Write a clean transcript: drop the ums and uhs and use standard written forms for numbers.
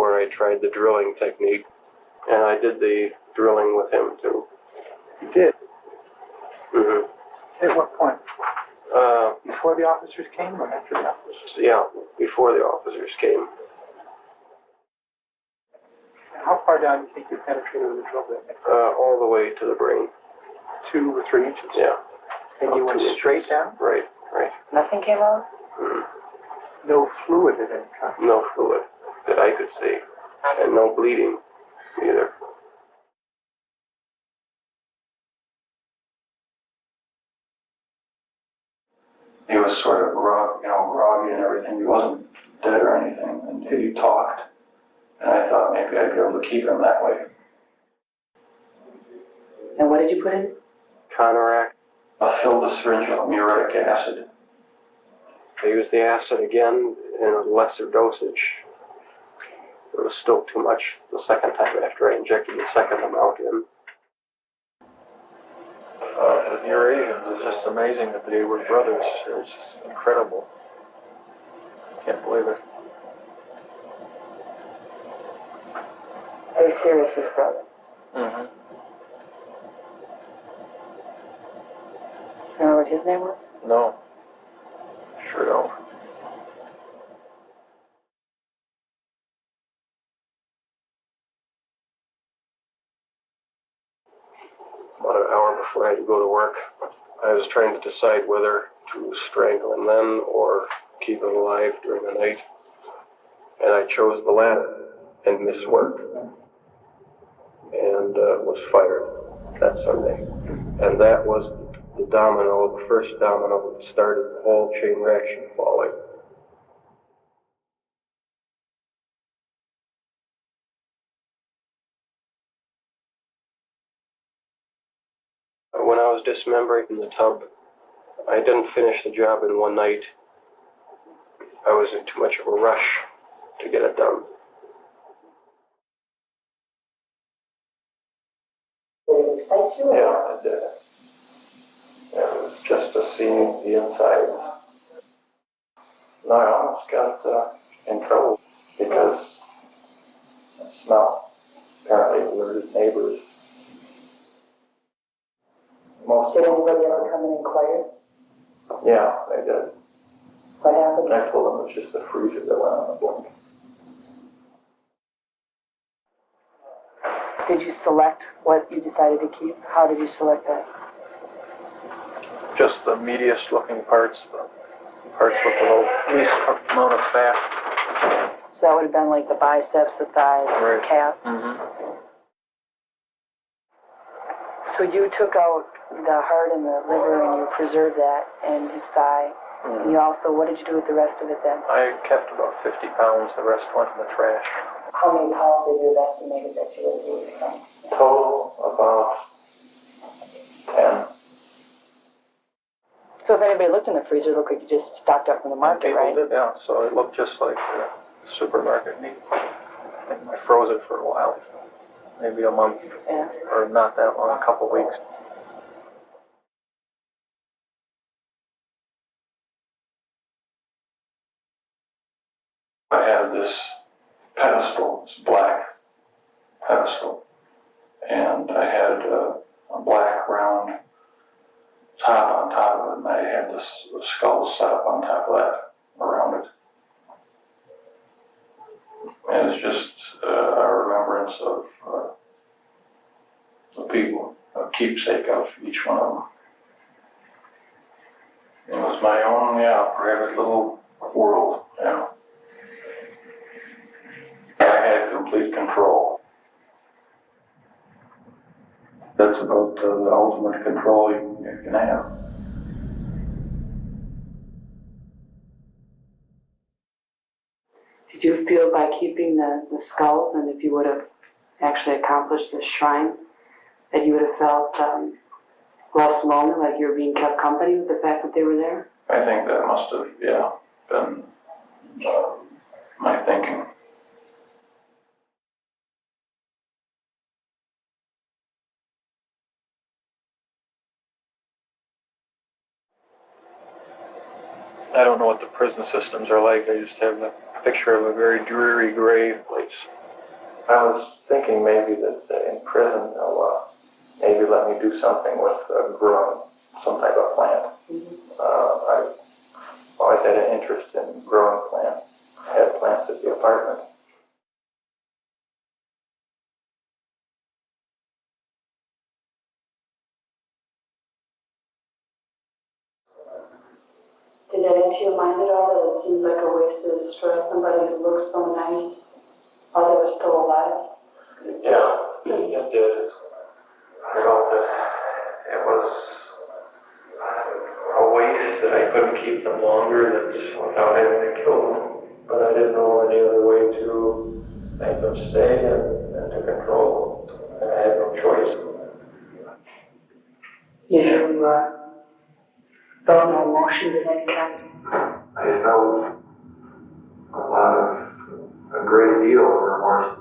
where I tried the drilling technique, and I did the drilling with him too. You did? Mm-hmm. At what point? Before the officers came or after the officers? Yeah, before the officers came. How far down do you think you penetrated with the drill bit? All the way to the brain. 2 or 3 inches? Yeah. And you went straight down? Right, right. Nothing came out? No fluid at any time? No fluid that I could see. And no bleeding either. He was sort of groggy and everything. He wasn't dead or anything, and he talked. And I thought maybe I'd be able to keep him that way. And what did you put in? Conorac. I filled the syringe with muriatic acid. I used the acid again in a lesser dosage. It was still too much the second time after I injected the second amount in. The Eurasians, it's just amazing that they were brothers. It's just incredible. Can't believe it. Are you serious, his brother? Mm-hmm. Remember what his name was? No. Sure don't. About an hour before I had to go to work, I was trying to decide whether to strangle him then or keep him alive during the night. And I chose the latter and misworked. And was fired that Sunday. And that was the domino, the first domino that started the whole chain reaction falling. When I was dismembering in the tub, I didn't finish the job in one night. I was in too much of a rush to get it done. Yeah, it did. Yeah, it was just to see the inside. No, I almost got in trouble because the smell apparently alerted neighbors. Did anybody ever come and inquire? Yeah, they did. What happened? And I told them it was just the freezer that went on the blink. Did you select what you decided to keep? How did you select that? Just the meatiest looking parts, the parts with the least amount of fat. So that would have been like the biceps, the thighs, Right. the calf. Mm-hmm. So you took out the heart and the liver and you preserved that and his thigh. Mm-hmm. You also, what did you do with the rest of it then? I kept about 50 pounds. The rest went in the trash. How many pounds did you have estimated that you would lose from? Total about 10. So if anybody looked in the freezer, it looked like you just stocked up from the market, People right? did, yeah. So it looked just like the supermarket meat. I froze it for a while, maybe a month, Yeah. or not that long, a couple weeks. I had this pedestal, this black pedestal, and I had a black round top on top of it, and I had this skull set up on top of that, around it. And it's just a remembrance of the people, a keepsake of each one of them. It was my own, private little world, I had complete control. That's about the ultimate control you can have. Did you feel by keeping the skulls, and if you would have actually accomplished the shrine, that you would have felt less lonely, like you were being kept company with the fact that they were there? I think that must have, been my thinking. I don't know what the prison systems are like. I just have the picture of a very dreary gray place. I was thinking maybe that in prison they'll maybe let me do something with growing some type of plant. I've always had an interest in growing plants. I had plants at the apartment. Did that enter your mind at all, that it seems like a waste to destroy somebody who looks so nice while they were still alive? Yeah, it did. I felt that it was a waste that I couldn't keep them longer without having to kill them. But I didn't know any other way to make them stay and to control them. And I had no choice. You felt no emotion at any time? I felt a great deal of remorse